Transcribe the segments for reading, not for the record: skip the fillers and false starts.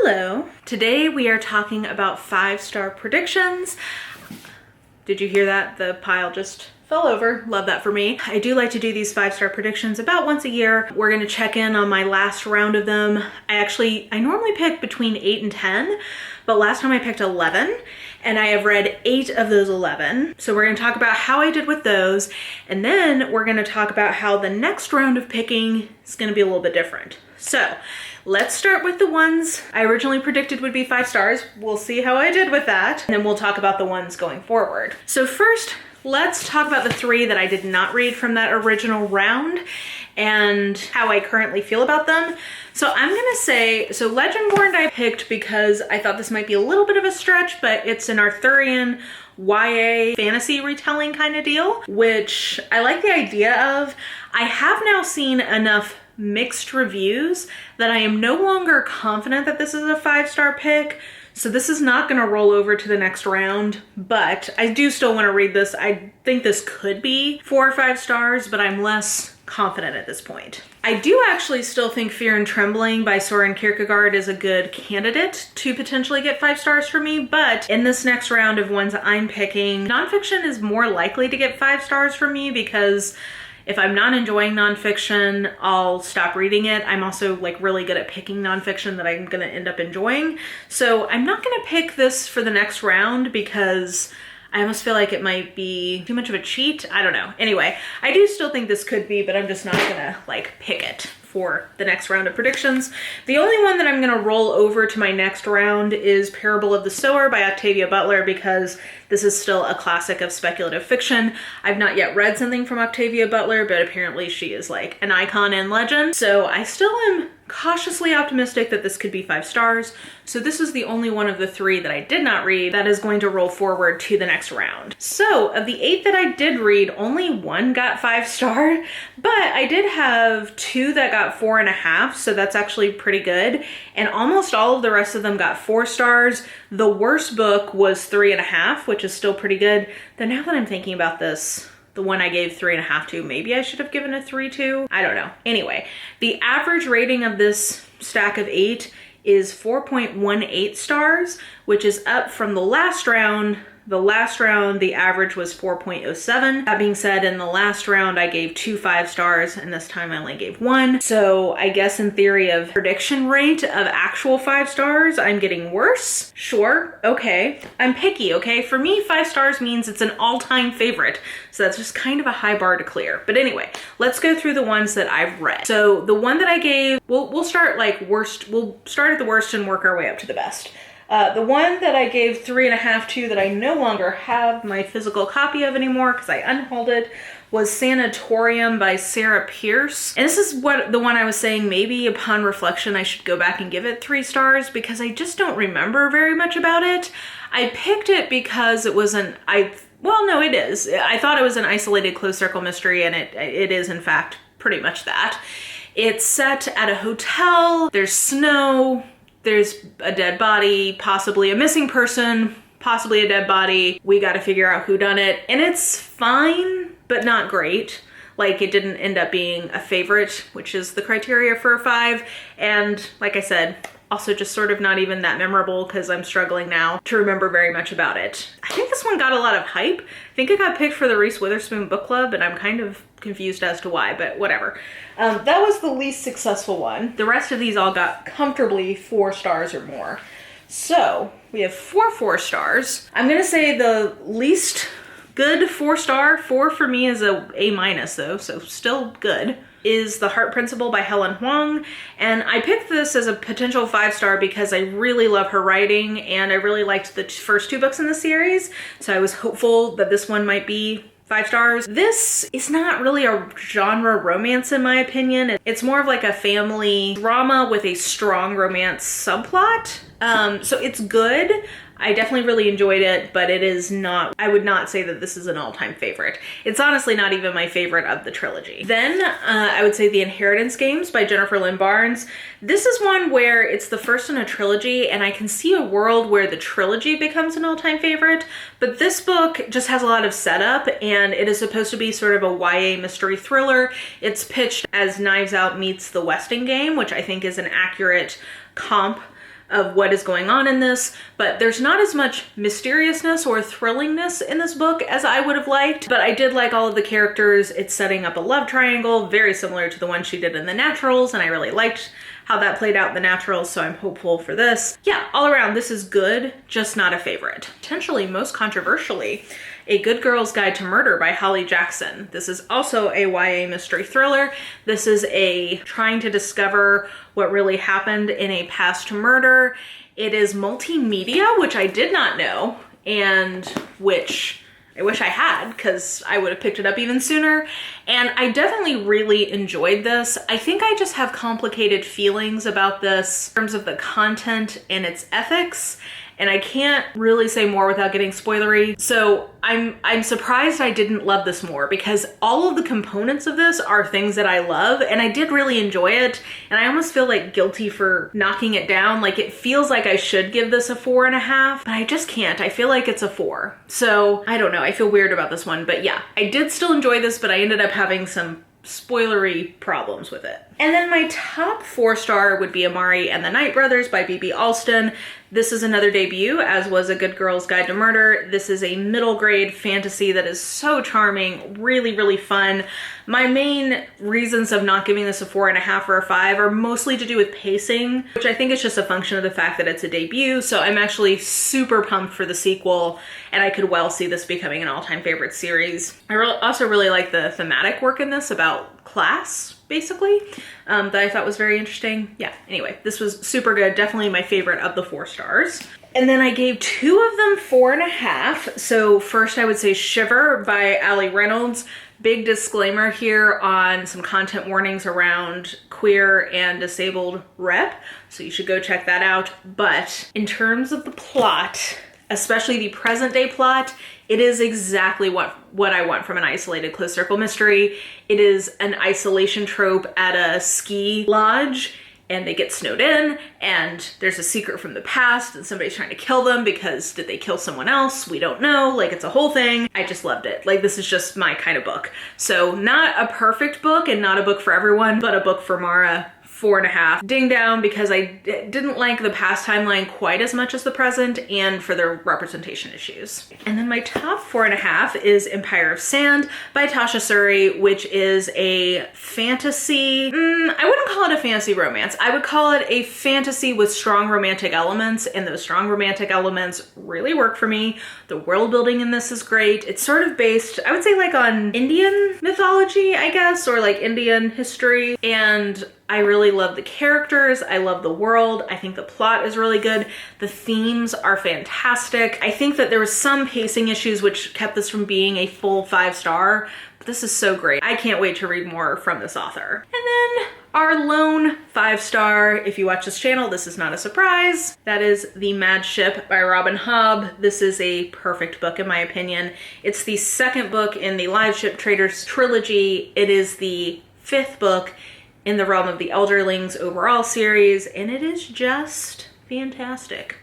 Hello. Today we are talking about 5-star predictions. Did you hear that? The pile just fell over. Love that for me. I do like to do these 5-star predictions about once a year. We're going to check in on my last round of them. I normally pick between 8 and 10, but last time I picked 11 and I have read 8 of those 11. So we're going to talk about how I did with those, and then we're going to talk about how the next round of picking is going to be a little bit different. So let's start with the ones I originally predicted would be 5 stars. We'll see how I did with that, and then we'll talk about the ones going forward. So first, let's talk about the 3 that I did not read from that original round and how I currently feel about them. So I'm gonna say, Legendborn I picked because I thought this might be a little bit of a stretch, but it's an Arthurian YA fantasy retelling kind of deal, which I like the idea of. I have now seen enough mixed reviews that I am no longer confident that this is a 5-star pick. So this is not going to roll over to the next round, but I do still want to read this. I think this could be 4 or 5 stars, but I'm less confident at this point. I do actually still think Fear and Trembling by Soren Kierkegaard is a good candidate to potentially get 5 stars for me, but in this next round of ones I'm picking, nonfiction is more likely to get 5 stars for me because if I'm not enjoying nonfiction, I'll stop reading it. I'm also really good at picking nonfiction that I'm gonna end up enjoying. So I'm not gonna pick this for the next round because I almost feel like it might be too much of a cheat. I don't know. Anyway, I do still think this could be, but I'm just not gonna pick it for the next round of predictions. The only one that I'm gonna roll over to my next round is Parable of the Sower by Octavia Butler because this is still a classic of speculative fiction. I've not yet read something from Octavia Butler, but apparently she is an icon in legend. So I still am cautiously optimistic that this could be 5 stars. So this is the only one of the 3 that I did not read that is going to roll forward to the next round. So of the 8 that I did read, only 1 got 5-star, but I did have 2 that got 4.5, so that's actually pretty good. And almost all of the rest of them got 4 stars. The worst book was 3.5, which is still pretty good. Then now that I'm thinking about this, the one I gave 3.5 to, maybe I should have given a 3 to. I don't know. Anyway, the average rating of this stack of 8 is 4.18 stars, which is up from the last round. The last round, the average was 4.07. That being said, in the last round, I gave 2 5 stars, and this time I only gave 1. So I guess in theory of prediction rate of actual 5 stars, I'm getting worse. Sure, okay. I'm picky, okay? For me, 5 stars means it's an all-time favorite. So that's just kind of a high bar to clear. But anyway, let's go through the ones that I've read. So the one that I gave, we'll start worst. We'll start at the worst and work our way up to the best. The one that I gave 3.5 to that I no longer have my physical copy of anymore because I unhauled it was Sanatorium by Sarah Pierce. And this is the one I was saying maybe upon reflection I should go back and give it 3 stars because I just don't remember very much about it. I picked it because it was well, no, it is. I thought it was an isolated closed circle mystery, and it is in fact pretty much that. It's set at a hotel, there's snow, there's a dead body, possibly a missing person, possibly a dead body. We got to figure out who done it. And it's fine, but not great. It didn't end up being a favorite, which is the criteria for a 5. And like I said, also just sort of not even that memorable because I'm struggling now to remember very much about it. I think this one got a lot of hype. I think it got picked for the Reese Witherspoon book club, and I'm kind of confused as to why, but whatever. That was the least successful one. The rest of these all got comfortably 4 stars or more. So we have 4 4 stars. I'm gonna say the least good 4-star, 4 for me is a A- though, so still good, is The Heart Principle by Helen Huang. And I picked this as a potential 5-star because I really love her writing and I really liked the first 2 books in the series. So I was hopeful that this one might be 5 stars. This is not really a genre romance in my opinion. It's more of a family drama with a strong romance subplot. So it's good. I definitely really enjoyed it, but it is not, I would not say that this is an all-time favorite. It's honestly not even my favorite of the trilogy. Then I would say The Inheritance Games by Jennifer Lynn Barnes. This is one where it's the first in a trilogy, and I can see a world where the trilogy becomes an all-time favorite, but this book just has a lot of setup, and it is supposed to be sort of a YA mystery thriller. It's pitched as Knives Out meets The Westing Game, which I think is an accurate comp of what is going on in this, but there's not as much mysteriousness or thrillingness in this book as I would have liked, but I did like all of the characters. It's setting up a love triangle, very similar to the one she did in The Naturals, and I really liked how that played out in The Naturals, so I'm hopeful for this. Yeah, all around, this is good, just not a favorite. Potentially most controversially, A Good Girl's Guide to Murder by Holly Jackson. This is also a YA mystery thriller. This is a trying to discover what really happened in a past murder. It is multimedia, which I did not know, and which I wish I had, because I would have picked it up even sooner. And I definitely really enjoyed this. I think I just have complicated feelings about this in terms of the content and its ethics, and I can't really say more without getting spoilery. So I'm surprised I didn't love this more, because all of the components of this are things that I love, and I did really enjoy it, and I almost feel like guilty for knocking it down. Like, it feels like I should give this a 4.5, but I just can't. I feel like it's a 4. So I don't know, I feel weird about this one, but yeah, I did still enjoy this, but I ended up having some spoilery problems with it. And then my top 4-star would be Amari and the Night Brothers by B.B. Alston. This is another debut, as was A Good Girl's Guide to Murder. This is a middle grade fantasy that is so charming, really, really fun. My main reasons of not giving this a 4.5 or a 5 are mostly to do with pacing, which I think is just a function of the fact that it's a debut. So I'm actually super pumped for the sequel, and I could well see this becoming an all-time favorite series. I also really like the thematic work in this about class, basically, that I thought was very interesting. Yeah, anyway, this was super good. Definitely my favorite of the 4 stars. And then I gave 2 of them 4.5. So first I would say Shiver by Reynolds. Big disclaimer here on some content warnings around queer and disabled rep, so you should go check that out. But in terms of the plot, especially the present day plot, it is exactly what I want from an isolated closed circle mystery. It is an isolation trope at a ski lodge, and they get snowed in, and there's a secret from the past, and somebody's trying to kill them because did they kill someone else? We don't know. Like, it's a whole thing. I just loved it. Like, this is just my kind of book. So not a perfect book and not a book for everyone, but a book for Mara. 4.5. Ding down, because I didn't like the past timeline quite as much as the present, and for the representation issues. And then my top 4.5 is Empire of Sand by Tasha Suri, which is a fantasy, I wouldn't call it a fantasy romance. I would call it a fantasy with strong romantic elements, and those strong romantic elements really work for me. The world building in this is great. It's sort of based, I would say, like on Indian mythology, I guess, or like Indian history, and I really love the characters. I love the world. I think the plot is really good. The themes are fantastic. I think that there was some pacing issues which kept this from being a full 5-star, but this is so great. I can't wait to read more from this author. And then our lone 5-star, if you watch this channel, this is not a surprise. That is The Mad Ship by Robin Hobb. This is a perfect book in my opinion. It's the 2nd book in the Live Ship Traders trilogy. It is the 5th book in the realm of the Elderlings overall series, and it is just fantastic.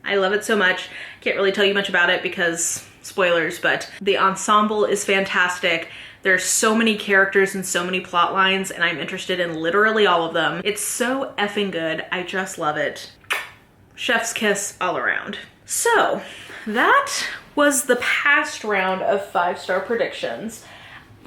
I love it so much. Can't really tell you much about it because spoilers, but the ensemble is fantastic. There's so many characters and so many plot lines, and I'm interested in literally all of them. It's so effing good. I just love it. Chef's kiss all around. So that was the past round of 5-star predictions.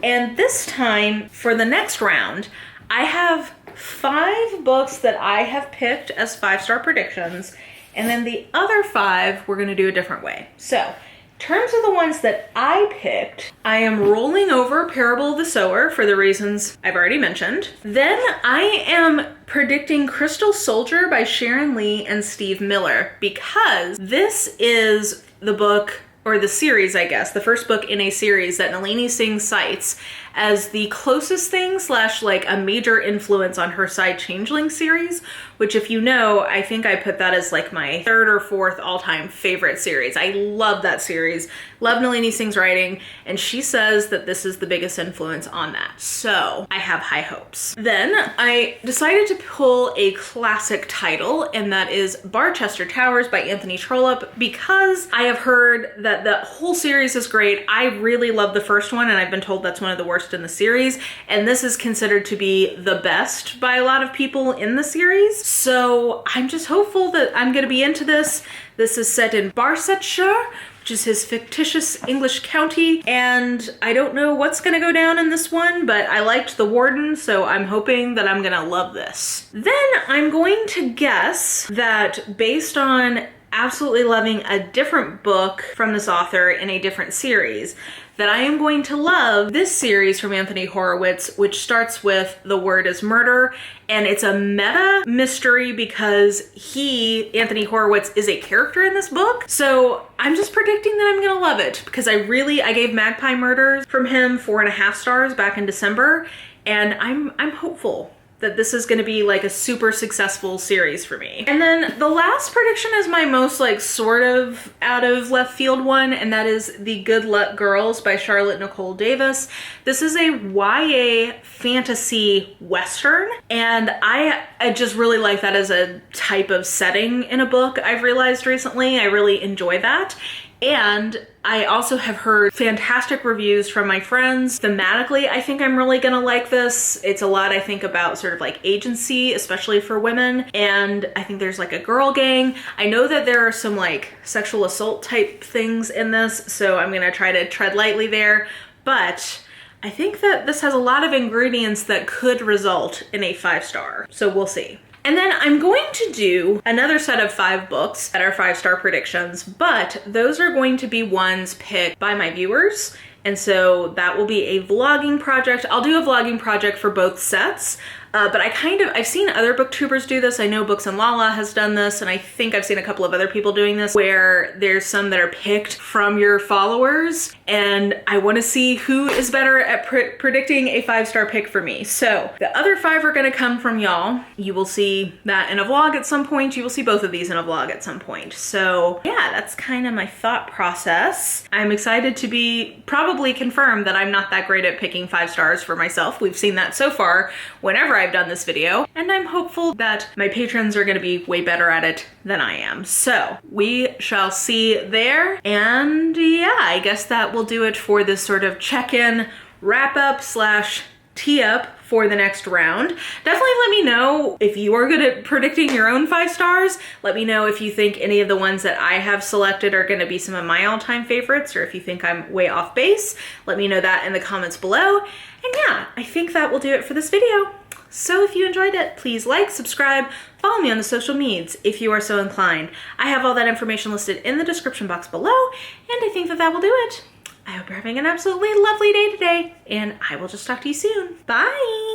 And this time, for the next round, I have 5 books that I have picked as 5-star predictions, and then the other 5 we're gonna do a different way. So, in terms of the ones that I picked, I am rolling over Parable of the Sower for the reasons I've already mentioned. Then I am predicting Crystal Soldier by Sharon Lee and Steve Miller, because this is the book, or the series, I guess, the first book in a series that Nalini Singh cites as the closest thing / like a major influence on her side Changeling series, which, if you know, I think I put that as like my 3rd or 4th all-time favorite series. I love that series, love Nalini Singh's writing, and she says that this is the biggest influence on that. So I have high hopes. Then I decided to pull a classic title, and that is Barchester Towers by Anthony Trollope, because I have heard that the whole series is great. I really love the first one, and I've been told that's one of the worst first in the series, and this is considered to be the best by a lot of people in the series. So I'm just hopeful that I'm gonna be into this. This is set in Barsetshire, which is his fictitious English county, and I don't know what's gonna go down in this one, but I liked the warden, so I'm hoping that I'm gonna love this. Then I'm going to guess that based on absolutely loving a different book from this author in a different series, that I am going to love this series from Anthony Horowitz, which starts with The Word is Murder, and it's a meta mystery because Anthony Horowitz, is a character in this book. So I'm just predicting that I'm gonna love it because I gave Magpie Murders from him 4.5 stars back in December, and I'm hopeful that this is gonna be like a super successful series for me. And then the last prediction is my most like sort of out of left field one, and that is The Good Luck Girls by Charlotte Nicole Davis. This is a YA fantasy Western, and I just really like that as a type of setting in a book. I've realized recently I really enjoy that. And I also have heard fantastic reviews from my friends. Thematically, I think I'm really gonna like this. It's a lot, I think, about sort of like agency, especially for women. And I think there's like a girl gang. I know that there are some like sexual assault type things in this, so I'm gonna try to tread lightly there. But I think that this has a lot of ingredients that could result in a 5-star. So we'll see. And then I'm going to do another set of 5 books that are 5-star predictions, but those are going to be ones picked by my viewers. And so that will be a vlogging project. I'll do a vlogging project for both sets. But I've seen other booktubers do this. I know Books and Lala has done this, and I think I've seen a couple of other people doing this where there's some that are picked from your followers, and I want to see who is better at predicting a 5-star pick for me. So the other 5 are going to come from y'all. You will see that in a vlog at some point. You will see both of these in a vlog at some point. So yeah, that's kind of my thought process. I'm excited to be probably confirmed that I'm not that great at picking 5 stars for myself. We've seen that so far whenever I've done this video, and I'm hopeful that my patrons are gonna be way better at it than I am. So we shall see there, and yeah, I guess that will do it for this sort of check-in, wrap-up / tee-up for the next round. Definitely let me know if you are good at predicting your own 5 stars. Let me know if you think any of the ones that I have selected are gonna be some of my all-time favorites, or if you think I'm way off base. Let me know that in the comments below. And yeah, I think that will do it for this video. So if you enjoyed it, please like, subscribe, follow me on the social medias if you are so inclined. I have all that information listed in the description box below, and I think that that will do it. I hope you're having an absolutely lovely day today, and I will just talk to you soon. Bye!